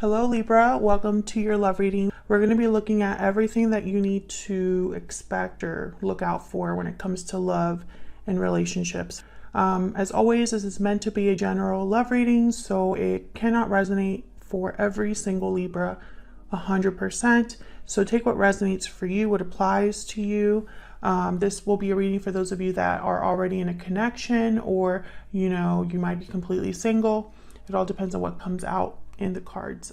Hello Libra, welcome to your love reading. We're going to be looking at everything that you need to expect or look out for when it comes to love and relationships. As always, this is meant to be a general love reading, so it cannot resonate for every single Libra 100%. So take what resonates for you, what applies to you. This will be a reading for those of you that are already in a connection, or you might be completely single. It all depends on what comes out in the cards.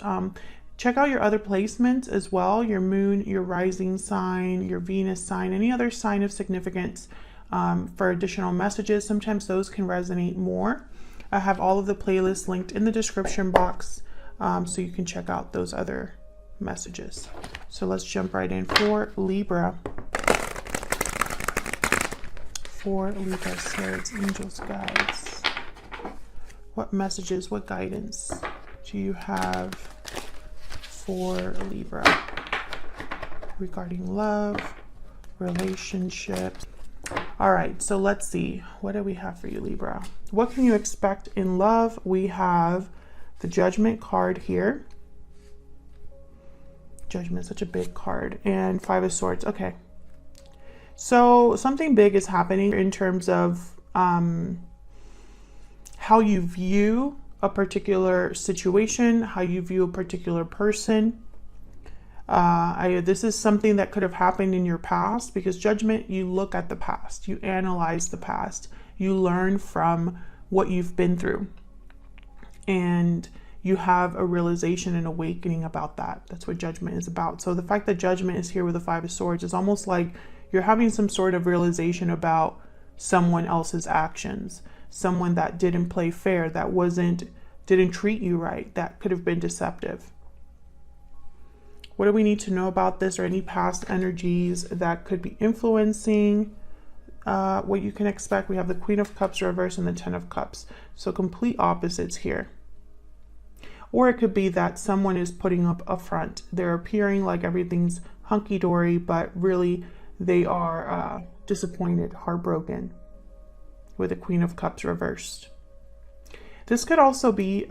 Check out your other placements as well, your moon, your rising sign, your Venus sign, any other sign of significance for additional messages. Sometimes those can resonate more. I have all of the playlists linked in the description box, so you can check out those other messages. So let's jump right in for Libra. For Libra, spirits, angels, guides. What messages, what guidance do you have for Libra regarding love, relationships? All right, so let's see. What do we have for you, Libra? What can you expect in love? We have the Judgment card here. Judgment, such a big card. And Five of Swords. Okay. So something big is happening in terms of how you view a particular situation, how you view a particular person. This is something that could have happened in your past, because Judgment, you look at the past, you analyze the past, you learn from what you've been through, and you have a realization and awakening about that. That's what Judgment is about. So the fact that Judgment is here with the Five of Swords is almost like you're having some sort of realization about someone else's actions, someone that didn't play fair, that didn't treat you right, that could have been deceptive. What do we need to know about this, or any past energies that could be influencing what you can expect? We have the Queen of Cups reversed and the Ten of Cups. So complete opposites here. Or it could be that someone is putting up a front. They're appearing like everything's hunky-dory, but really they are disappointed, heartbroken, with the Queen of Cups reversed. This could also be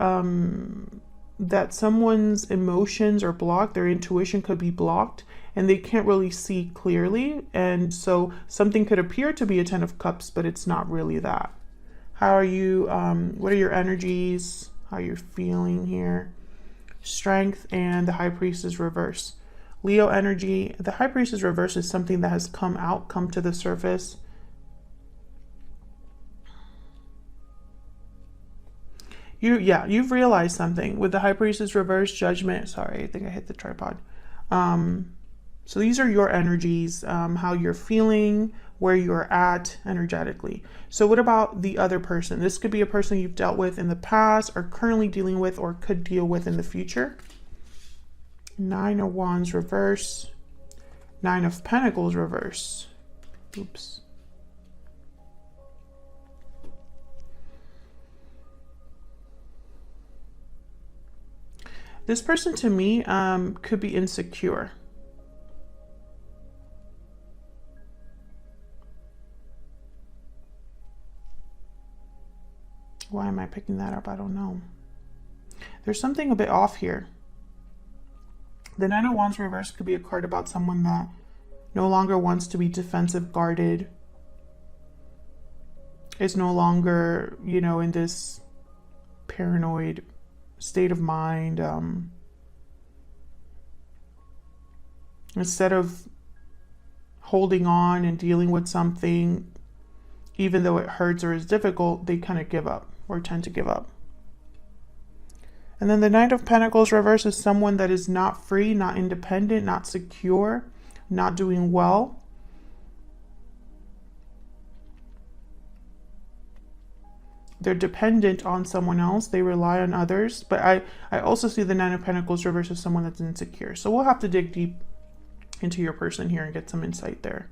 that someone's emotions are blocked, their intuition could be blocked, and they can't really see clearly. And so something could appear to be a Ten of Cups, but it's not really that. How are you? What are your energies? How you're feeling here? Strength and the High Priestess reverse. Leo energy. The High Priestess reverse is something that has come to the surface. You've realized something with the High Priestess reverse, Judgment. Sorry, I think I hit the tripod. So these are your energies, how you're feeling, where you're at energetically. So what about the other person? This could be a person you've dealt with in the past, or currently dealing with, or could deal with in the future. Nine of Wands reverse. Nine of Pentacles reverse. Oops. This person, to me, could be insecure. Why am I picking that up? I don't know. There's something a bit off here. The Nine of Wands reverse could be a card about someone that no longer wants to be defensive, guarded. Is no longer, in this paranoid state of mind. Instead of holding on and dealing with something, even though it hurts or is difficult, they kind of give up, or tend to give up. And then the Knight of Pentacles reverse is someone that is not free, not independent, not secure, not doing well. They're dependent on someone else. They rely on others. But I also see the Nine of Pentacles reverse as someone that's insecure. So we'll have to dig deep into your person here and get some insight there,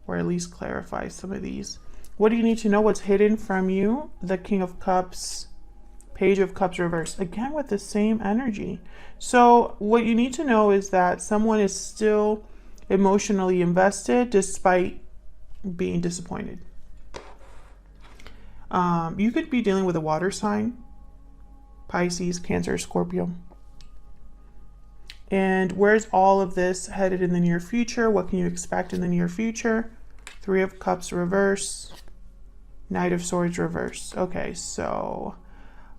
or at least clarify some of these. What do you need to know? What's hidden from you? The King of Cups, Page of Cups reverse, again with the same energy. So what you need to know is that someone is still emotionally invested despite being disappointed. You could be dealing with a water sign, Pisces, Cancer, Scorpio. And where's all of this headed in the near future? What can you expect in the near future? Three of Cups reverse, Knight of Swords reverse. Okay, so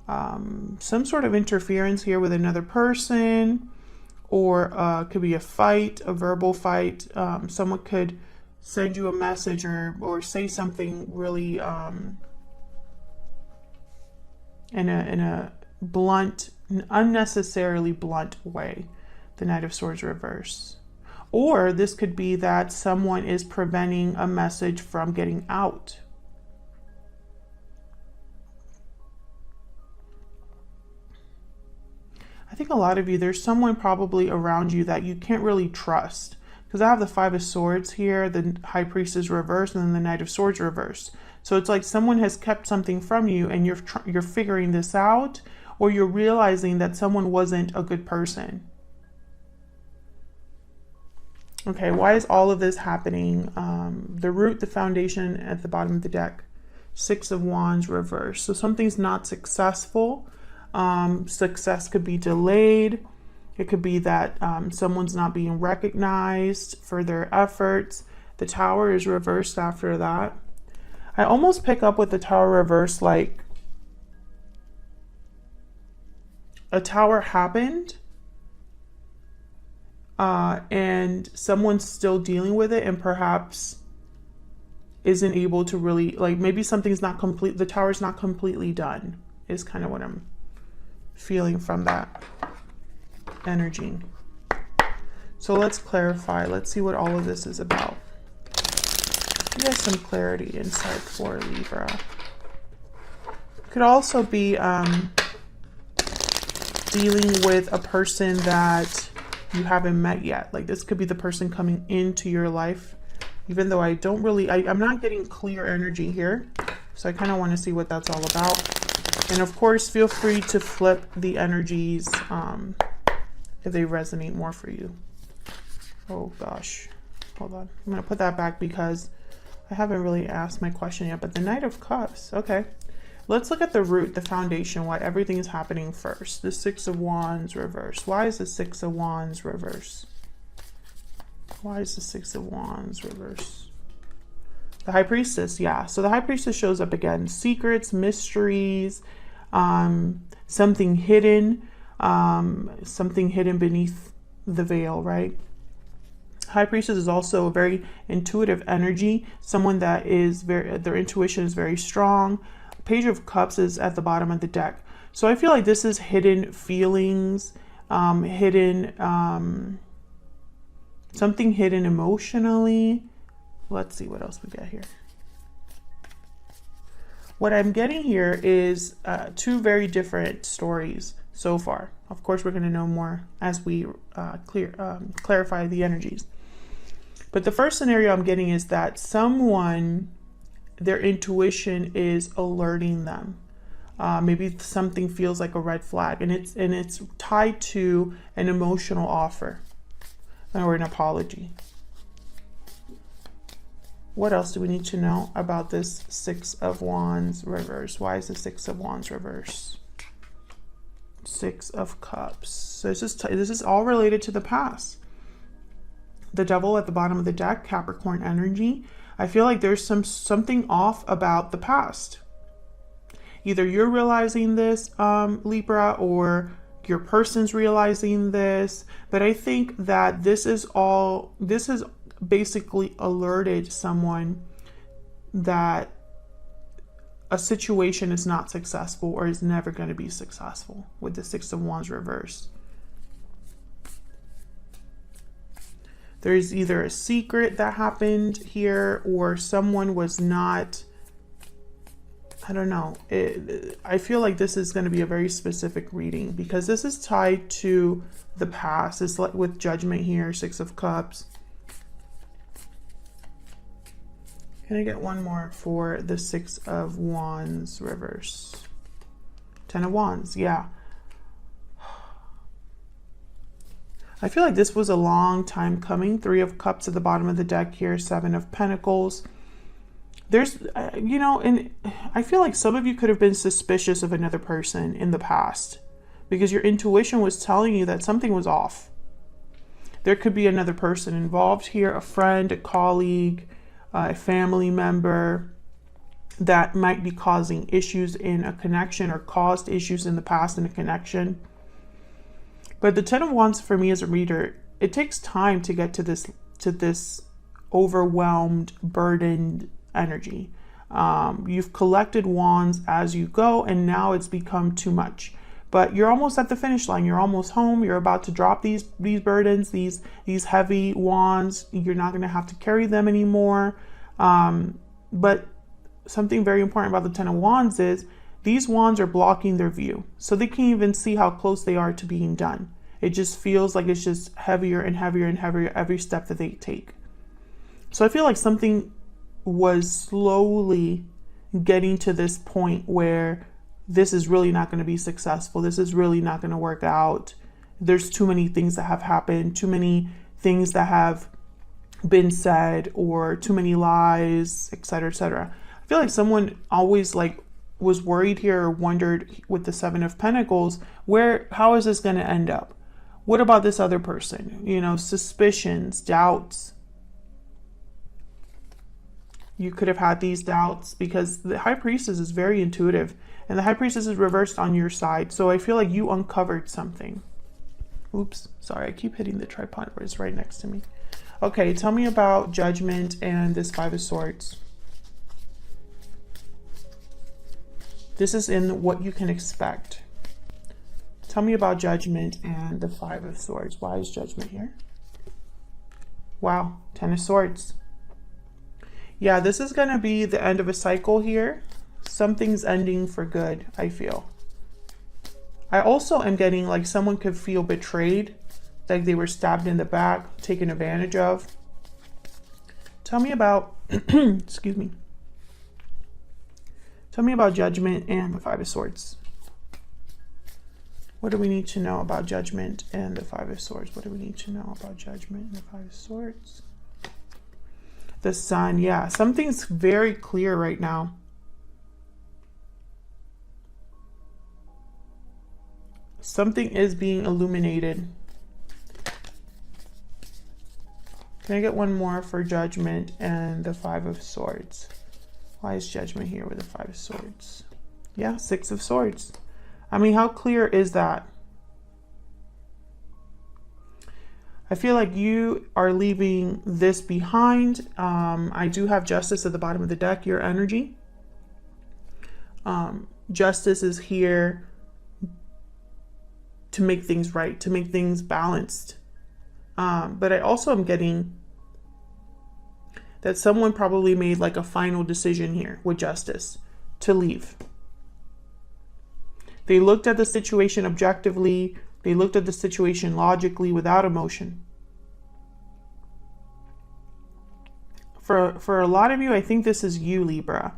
some sort of interference here with another person, or could be a fight, a verbal fight. Someone could send you a message or say something really in a blunt, unnecessarily blunt way. The Knight of Swords reverse. Or this could be that someone is preventing a message from getting out. I think a lot of you, there's someone probably around you that you can't really trust. Because I have the Five of Swords here, the High Priestess reverse, and then the Knight of Swords reverse. So it's like someone has kept something from you and you're figuring this out, or you're realizing that someone wasn't a good person. Okay, why is all of this happening? The root, the foundation at the bottom of the deck. Six of Wands reverse. So something's not successful. Success could be delayed. It could be that someone's not being recognized for their efforts. The Tower is reversed after that. I almost pick up with the Tower reverse like a tower happened and someone's still dealing with it and perhaps isn't able to really, like, maybe something's not complete, the tower's not completely done, is kind of what I'm feeling from that energy. So let's clarify. Let's see what all of this is about. You have some clarity inside for Libra. Could also be dealing with a person that you haven't met yet. Like this could be the person coming into your life, even though I don't really, I'm not getting clear energy here. So I kind of want to see what that's all about. And of course, feel free to flip the energies if they resonate more for you. Oh gosh, hold on. I'm going to put that back because I haven't really asked my question yet, but the Knight of Cups. Okay. Let's look at the root, the foundation, why everything is happening first. The Six of Wands reverse. Why is the Six of Wands reverse? Why is the Six of Wands reverse? The High Priestess, yeah. So the High Priestess shows up again. Secrets, mysteries, something hidden beneath the veil, right? High Priestess is also a very intuitive energy. Someone that is their intuition is very strong. Page of Cups is at the bottom of the deck. So I feel like this is hidden feelings, something hidden emotionally. Let's see what else we got here. What I'm getting here is two very different stories so far. Of course, we're going to know more as we clarify the energies. But the first scenario I'm getting is that someone, their intuition is alerting them. Maybe something feels like a red flag, and it's tied to an emotional offer or an apology. What else do we need to know about this Six of Wands reverse? Why is the Six of Wands reverse? Six of Cups. So this is all related to the past. The Devil at the bottom of the deck, Capricorn energy. I feel like there's something off about the past. Either you're realizing this, Libra, or your person's realizing this. But I think that this has basically alerted someone that a situation is not successful or is never going to be successful with the Six of Wands reverse. There's either a secret that happened here or someone was not, I don't know. I feel like this is going to be a very specific reading because this is tied to the past. It's like with Judgment here, Six of Cups. Can I get one more for the Six of Wands reverse? Ten of Wands, yeah. I feel like this was a long time coming. Three of Cups at the bottom of the deck here, Seven of Pentacles. There's, and I feel like some of you could have been suspicious of another person in the past because your intuition was telling you that something was off. there could be another person involved here, a friend, a colleague, a family member that might be causing issues in a connection or caused issues in the past in a connection. But the Ten of Wands for me as a reader, it takes time to get to this overwhelmed, burdened energy. You've collected wands as you go, and now it's become too much. But you're almost at the finish line. You're almost home. You're about to drop these burdens, these heavy wands. You're not going to have to carry them anymore. But something very important about the Ten of Wands is these wands are blocking their view. So they can't even see how close they are to being done. It just feels like it's just heavier and heavier and heavier every step that they take. So I feel like something was slowly getting to this point where this is really not going to be successful. This is really not going to work out. There's too many things that have happened, too many things that have been said, or too many lies, etc., etc. I feel like someone always was worried here or wondered with the Seven of Pentacles, how is this going to end up? What about this other person? You know, suspicions, doubts. You could have had these doubts because the High Priestess is very intuitive, and the High Priestess is reversed on your side. So I feel like you uncovered something. Oops, sorry, I keep hitting the tripod where it's right next to me. Okay, tell me about Judgment and this Five of Swords. This is in what you can expect. Tell me about Judgment and the Five of Swords. Why is Judgment here? Wow, Ten of Swords. Yeah, this is going to be the end of a cycle here. Something's ending for good, I feel. I also am getting like someone could feel betrayed, like they were stabbed in the back, taken advantage of. Tell me about, excuse me. Tell me about Judgment and the Five of Swords. What do we need to know about Judgment and the Five of Swords? What do we need to know about Judgment and the Five of Swords? The Sun, yeah. Something's very clear right now. Something is being illuminated. Can I get one more for Judgment and the Five of Swords? Why is Judgment here with the Five of Swords? Yeah, Six of Swords. I mean, how clear is that? I feel like you are leaving this behind. I do have Justice at the bottom of the deck, your energy. Justice is here to make things right, to make things balanced. But I also am getting that someone probably made like a final decision here with Justice to leave. They looked at the situation objectively. They looked at the situation logically without emotion. For a lot of you, I think this is you, Libra.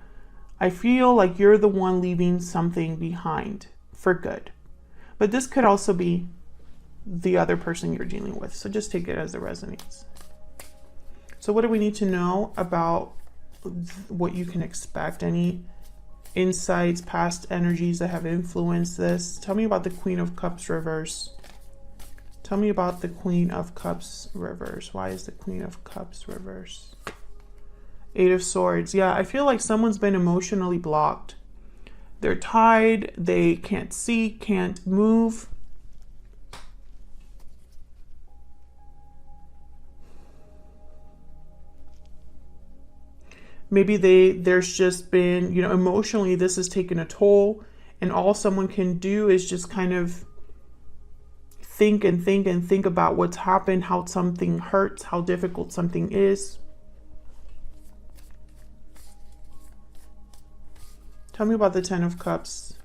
I feel like you're the one leaving something behind for good. But this could also be the other person you're dealing with. So just take it as it resonates. So what do we need to know about what you can expect? Any insights, past energies that have influenced this? Tell me about the Queen of Cups reverse. Tell me about the Queen of Cups reverse. Why is the Queen of Cups reverse? Eight of Swords. Yeah, I feel like someone's been emotionally blocked. They're tied. They can't see, can't move. Maybe there's just been, you know, emotionally this has taken a toll, and all someone can do is just kind of think and think and think about what's happened, how something hurts, how difficult something is. Tell me about the Ten of Cups.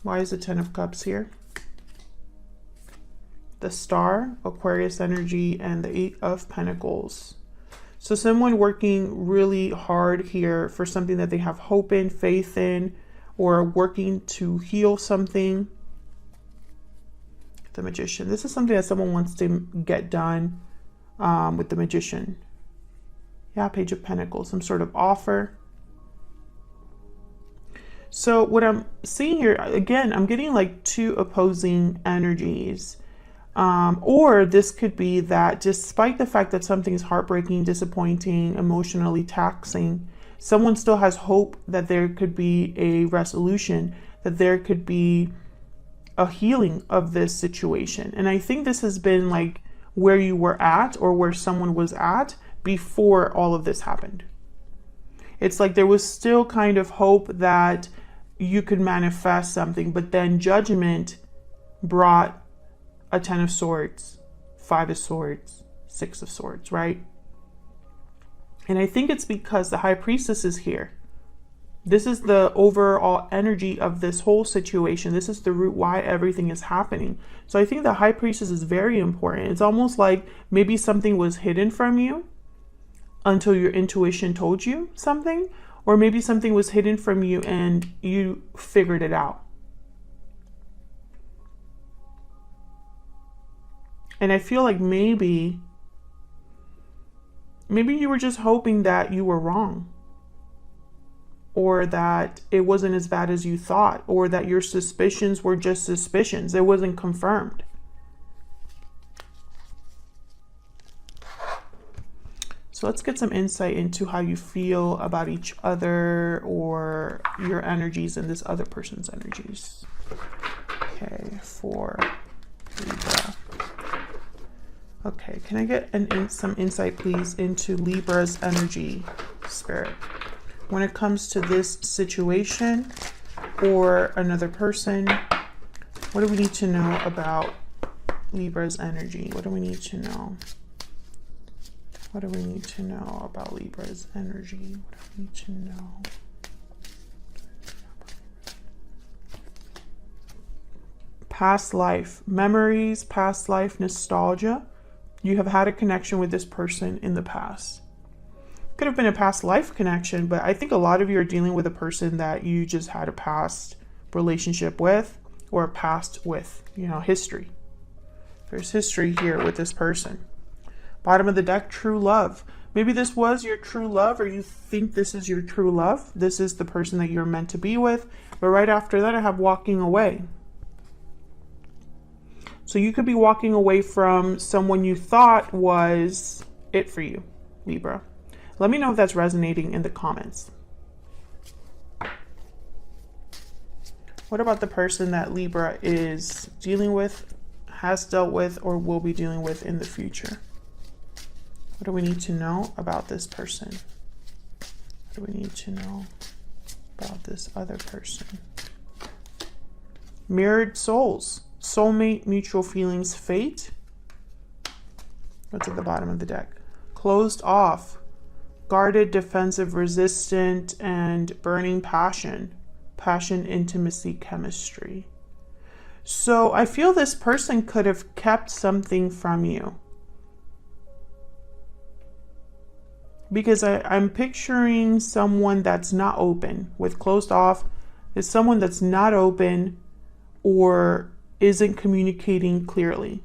Why is the Ten of Cups here? The Star, Aquarius energy, and the Eight of Pentacles. So someone working really hard here for something that they have hope in, faith in, or working to heal something. The Magician. This is something that someone wants to get done with the Magician. Yeah, Page of Pentacles. Some sort of offer. So what I'm seeing here, again, I'm getting like two opposing energies. Or this could be that despite the fact that something is heartbreaking, disappointing, emotionally taxing, someone still has hope that there could be a resolution, that there could be a healing of this situation. And I think this has been like where you were at, or where someone was at before all of this happened. It's like there was still kind of hope that you could manifest something, but then judgment brought a 10 of Swords, 5 of Swords, 6 of Swords, right? And I think it's because the High Priestess is here. This is the overall energy of this whole situation. This is the root why everything is happening. So I think the High Priestess is very important. It's almost like maybe something was hidden from you until your intuition told you something, or maybe something was hidden from you and you figured it out. And I feel like maybe you were just hoping that you were wrong, or that it wasn't as bad as you thought, or that your suspicions were just suspicions. It wasn't confirmed. So let's get some insight into how you feel about each other, or your energies and this other person's energies. Okay, for Libra. Okay, can I get some insight, please, into Libra's energy, Spirit, when it comes to this situation or another person? What do we need to know about Libra's energy? What do we need to know? What do we need to know about Libra's energy? What do we need to know? Past life memories, past life nostalgia. You have had a connection with this person in the past. Could have been a past life connection, but I think a lot of you are dealing with a person that you just had a past relationship with, or a past with, history. There's history here with this person. Bottom of the deck, true love. Maybe this was your true love, or you think this is your true love. This is the person that you're meant to be with. But right after that, I have walking away. So you could be walking away from someone you thought was it for you, Libra. Let me know if that's resonating in the comments. What about the person that Libra is dealing with, has dealt with, or will be dealing with in the future? What do we need to know about this person? What do we need to know about this other person? Mirrored souls. Soulmate, mutual feelings, fate. What's at the bottom of the deck? Closed off, guarded, defensive, resistant, and burning passion. Passion, intimacy, chemistry. So I feel this person could have kept something from you. Because I'm picturing someone that's not open. With closed off, is someone that's not open or isn't communicating clearly.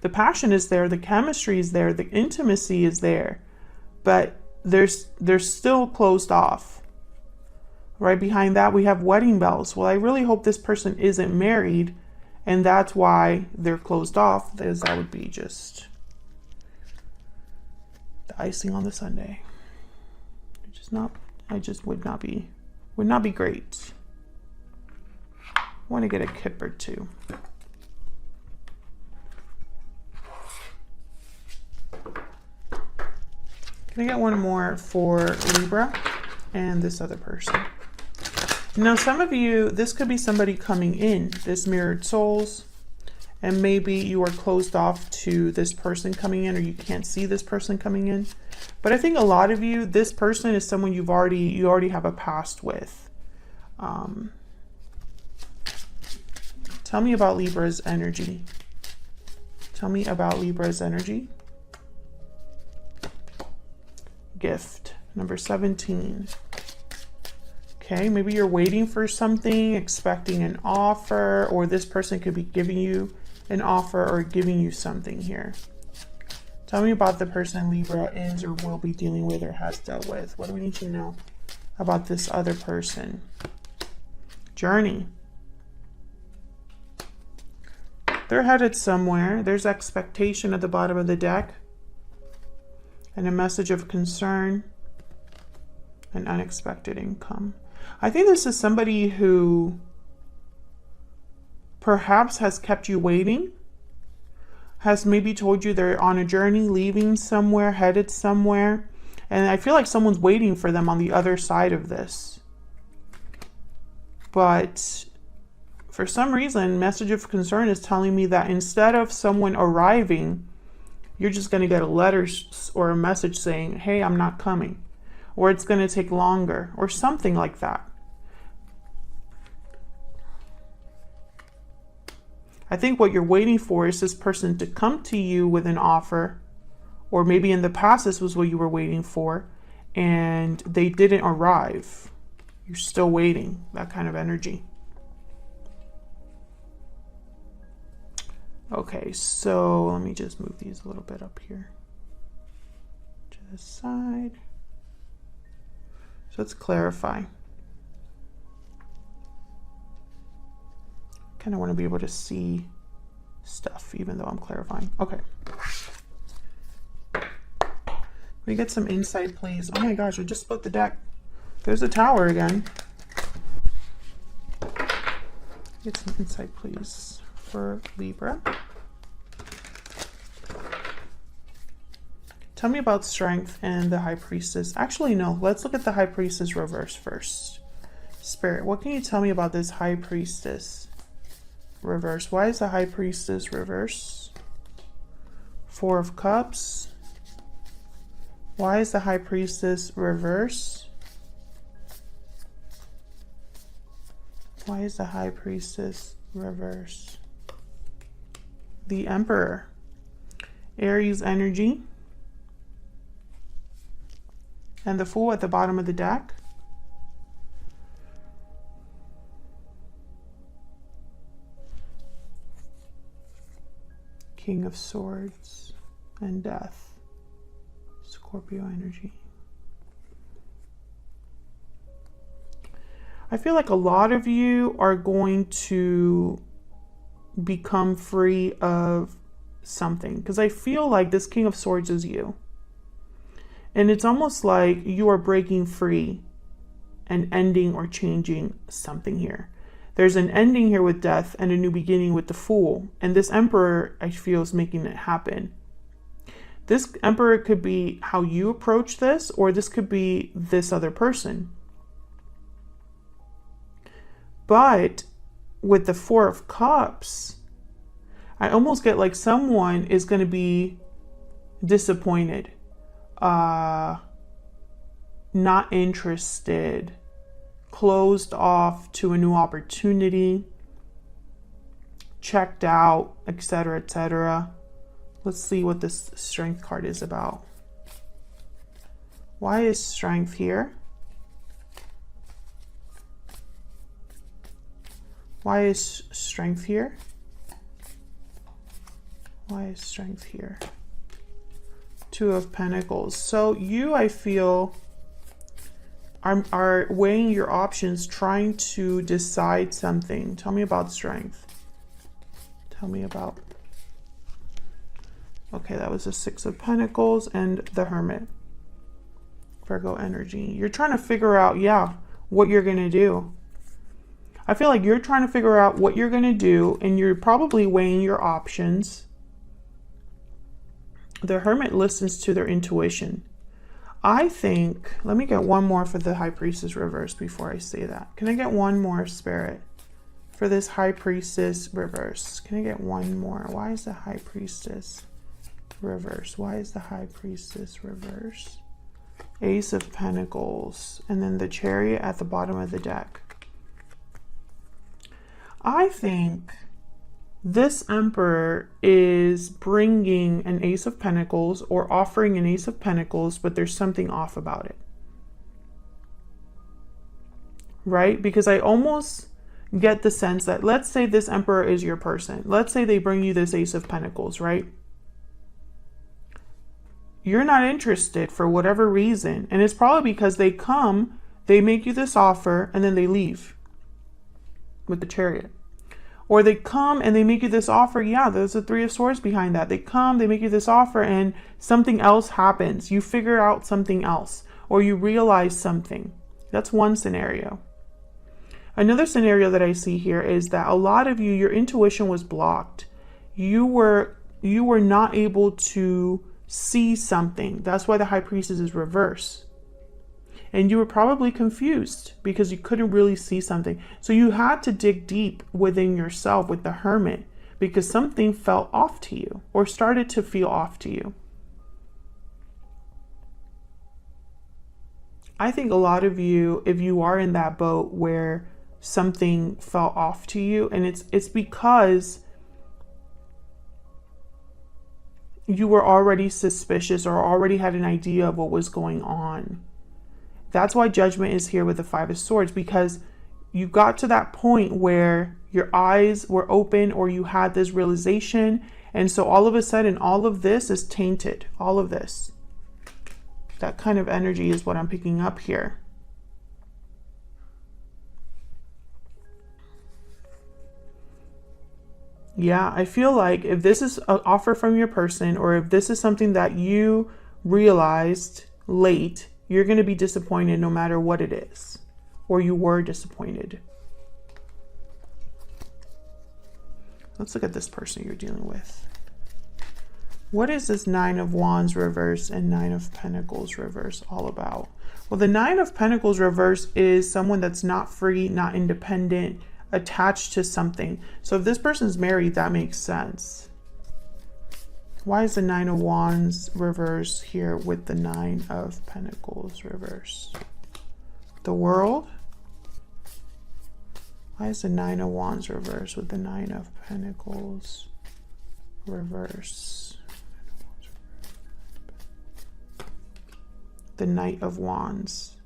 The passion is there, the chemistry is there, the intimacy is there, but they're still closed off. Right behind that, we have wedding bells. Well, I really hope this person isn't married, and that's why they're closed off, because that would be just the icing on the sundae. Would not be great. I want to get a kip or two. Can I get one more for Libra and this other person? Now, some of you, this could be somebody coming in, this mirrored souls, and maybe you are closed off to this person coming in, or you can't see this person coming in. But I think a lot of you, this person is someone you already have a past with. Tell me about Libra's energy. Tell me about Libra's energy. Gift, number 17. Okay, maybe you're waiting for something, expecting an offer, or this person could be giving you an offer or giving you something here. Tell me about the person Libra is or will be dealing with or has dealt with. What do we need to know about this other person? Journey. They're headed somewhere. There's expectation at the bottom of the deck. And a message of concern. And unexpected income. I think this is somebody who perhaps has kept you waiting. Has maybe told you they're on a journey, leaving somewhere, headed somewhere. And I feel like someone's waiting for them on the other side of this. But for some reason, message of concern is telling me that instead of someone arriving, you're just going to get a letter or a message saying, hey, I'm not coming. Or it's going to take longer or something like that. I think what you're waiting for is this person to come to you with an offer, or maybe in the past this was what you were waiting for and they didn't arrive. You're still waiting, that kind of energy. Okay, so let me just move these a little bit up here to the side. So let's clarify. Kind of want to be able to see stuff even though I'm clarifying. Okay. We get some insight, please. Oh my gosh, I just split the deck. There's the Tower again. Get some insight, please, for Libra. Tell me about Strength and the High Priestess. Actually, no. Let's look at the High Priestess reverse first. Spirit, what can you tell me about this High Priestess reverse? Why is the High Priestess reverse? Four of Cups. Why is the High Priestess reverse? Why is the High Priestess reverse? The Emperor. Aries energy. And the Fool at the bottom of the deck. King of Swords and Death. Scorpio energy. I feel like a lot of you are going to become free of something, because I feel like this King of Swords is you. And it's almost like you are breaking free and ending or changing something here. There's an ending here with Death and a new beginning with the Fool. And this Emperor, I feel, is making it happen. This Emperor could be how you approach this, or this could be this other person. But with the Four of Cups, I almost get like someone is going to be disappointed, not interested, closed off to a new opportunity, checked out, etc., etc. Let's see what this Strength card is about. Why is Strength here? Why is Strength here? Why is Strength here? Two of Pentacles. So you, I feel, are weighing your options, trying to decide something. Tell me about Strength. Tell me about... Okay, that was the Six of Pentacles and the Hermit. Virgo energy. You're trying to figure out, yeah, what you're going to do. I feel like you're trying to figure out what you're going to do, and you're probably weighing your options. The Hermit listens to their intuition. I think, let me get one more for the High Priestess reverse before I say that. Can I get one more, Spirit, for this High Priestess reverse? Can I get one more? Why is the High Priestess reverse? Why is the High Priestess reverse? Ace of Pentacles, and then the Chariot at the bottom of the deck. I think this Emperor is bringing an Ace of Pentacles or offering an Ace of Pentacles, but there's something off about it. Right? Because I almost get the sense that, let's say this Emperor is your person. Let's say they bring you this Ace of Pentacles, right? You're not interested for whatever reason. And it's probably because they come, they make you this offer, and then they leave with the Chariot. Or they come and they make you this offer. Yeah, there's a Three of Swords behind that. They come, they make you this offer, and something else happens. You figure out something else, or you realize something. That's one scenario. Another scenario that I see here is that a lot of you, your intuition was blocked. You were not able to see something. That's why the High Priestess is reversed. And you were probably confused because you couldn't really see something. So you had to dig deep within yourself with the Hermit because something felt off to you or started to feel off to you. I think a lot of you, if you are in that boat where something fell off to you, and it's because you were already suspicious or already had an idea of what was going on. That's why Judgment is here with the Five of Swords, because you got to that point where your eyes were open or you had this realization. And so all of a sudden, all of this is tainted. All of this. That kind of energy is what I'm picking up here. Yeah, I feel like if this is an offer from your person, or if this is something that you realized late, you're going to be disappointed no matter what it is, or you were disappointed. Let's look at this person you're dealing with. What is this Nine of Wands reverse and Nine of Pentacles reverse all about? Well, the Nine of Pentacles reverse is someone that's not free, not independent, attached to something. So if this person's married, that makes sense. Why is the Nine of Wands reverse here with the Nine of Pentacles reverse? The World? Why is the Nine of Wands reverse with the Nine of Pentacles reverse? The Knight of Wands.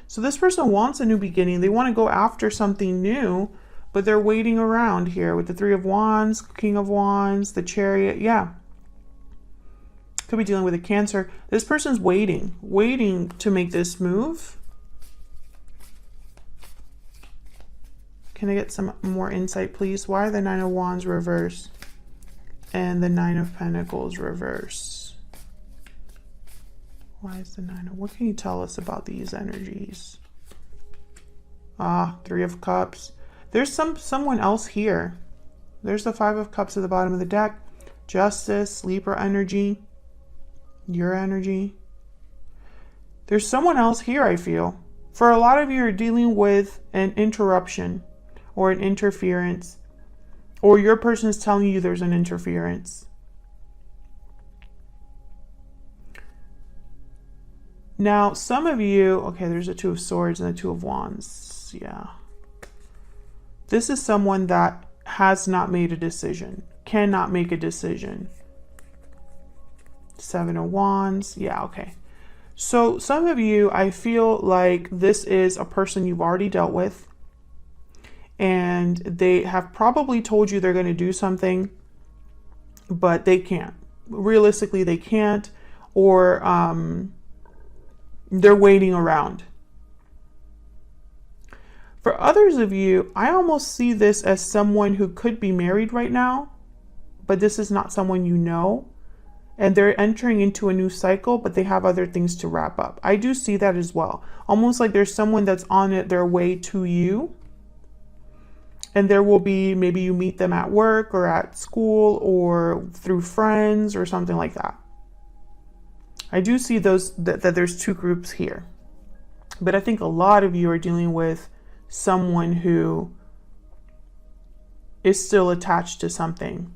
So this person wants a new beginning. They want to go after something new, but they're waiting around here with the Three of Wands, King of Wands, the Chariot. Yeah. Could be dealing with a Cancer. This person's waiting to make this move. Can I get some more insight, please? Why are the Nine of Wands reverse and the Nine of Pentacles reverse? Why is the Nine of... What can you tell us about these energies? Three of Cups. There's someone else here. There's the Five of Cups at the bottom of the deck. Justice, Libra energy, your energy. There's someone else here, I feel. For a lot of you, you're dealing with an interruption or an interference, or your person is telling you there's an interference. Now, some of you, okay, there's a Two of Swords and a Two of Wands. Yeah. This is someone that has not made a decision, cannot make a decision. Seven of Wands. Yeah, okay. So some of you, I feel like this is a person you've already dealt with, and they have probably told you they're going to do something, but they can't. Realistically, they can't, or they're waiting around. For others of you, I almost see this as someone who could be married right now, but this is not someone you know, and they're entering into a new cycle, but they have other things to wrap up. I do see that as well. Almost like there's someone that's on their way to you, and there will be, maybe you meet them at work or at school or through friends or something like that. I do see that there's two groups here, but I think a lot of you are dealing with someone who is still attached to something.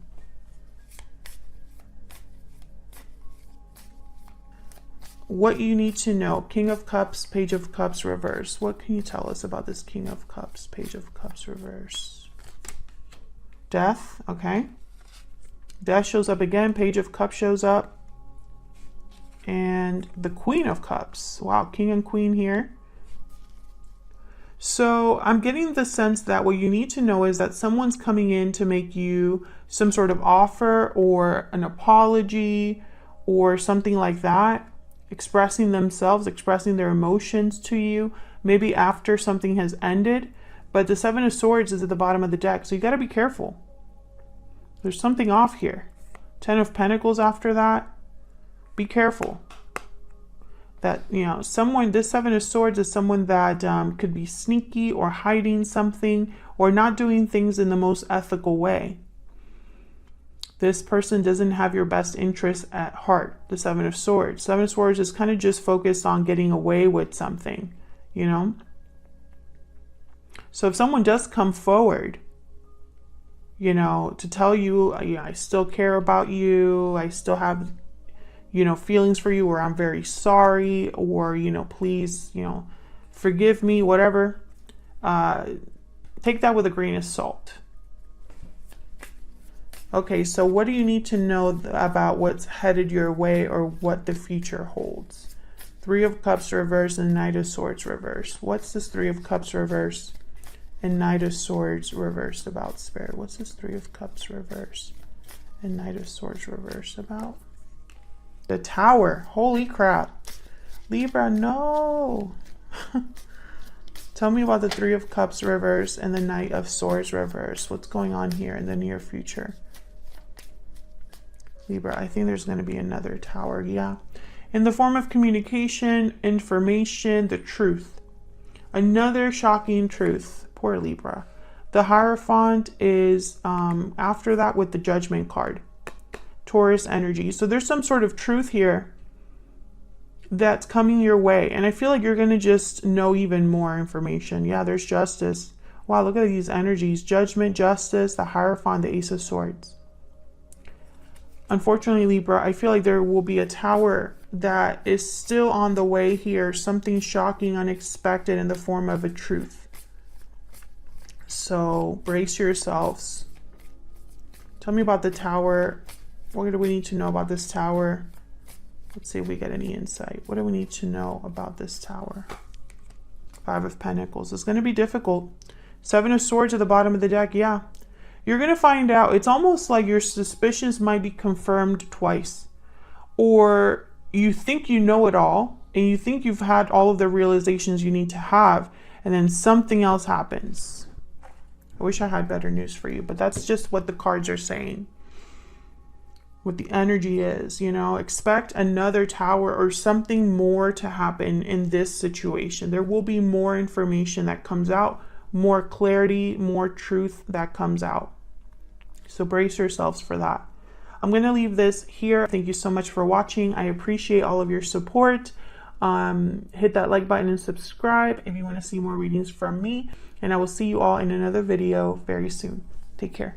What you need to know. King of Cups, Page of Cups reverse. What can you tell us about this King of Cups, Page of Cups reverse? Death, okay. Death shows up again. Page of Cups shows up. And the Queen of Cups. Wow, King and Queen here. So I'm getting the sense that what you need to know is that someone's coming in to make you some sort of offer or an apology or something like that, expressing themselves, expressing their emotions to you, maybe after something has ended. But the Seven of Swords is at the bottom of the deck, so you got to be careful. There's something off here. Ten of Pentacles after that. Be careful. That, you know, someone, this Seven of Swords is someone that could be sneaky or hiding something or not doing things in the most ethical way. This person doesn't have your best interests at heart, the Seven of Swords. Seven of Swords is kind of just focused on getting away with something, you know. So if someone does come forward, you know, to tell you, yeah, I still care about you, I still have, you know, feelings for you, or I'm very sorry, or, you know, please, you know, forgive me, whatever, take that with a grain of salt. Okay, so what do you need to know about what's headed your way or what the future holds? Three of Cups reverse and Knight of Swords reverse. What's this Three of Cups reverse and Knight of Swords reversed about, Spirit? What's this Three of Cups reverse and Knight of Swords reversed about? The Tower. Holy crap. Libra, no. Tell me about the Three of Cups reverse and the Knight of Swords reverse. What's going on here in the near future? Libra, I think there's going to be another Tower, yeah. In the form of communication, information, the truth. Another shocking truth. Poor Libra. The Hierophant is after that with the Judgment card. Taurus energy. So there's some sort of truth here that's coming your way. And I feel like you're going to just know even more information. Yeah, there's Justice. Wow, look at these energies. Judgment, Justice, the Hierophant, the Ace of Swords. Unfortunately, Libra, I feel like there will be a Tower that is still on the way here. Something shocking, unexpected in the form of a truth. So brace yourselves. Tell me about the Tower. What do we need to know about this Tower? Let's see if we get any insight. What do we need to know about this Tower? Five of Pentacles. It's going to be difficult. Seven of Swords at the bottom of the deck. Yeah. You're going to find out. It's almost like your suspicions might be confirmed twice. Or you think you know it all. And you think you've had all of the realizations you need to have. And then something else happens. I wish I had better news for you. But that's just what the cards are saying. What the energy is, you know, expect another Tower or something more to happen in this situation. There will be more information that comes out, more clarity, more truth that comes out. So brace yourselves for that. I'm going to leave this here. Thank you so much for watching. I appreciate all of your support. Hit that like button and subscribe if you want to see more readings from me. And I will see you all in another video very soon. Take care.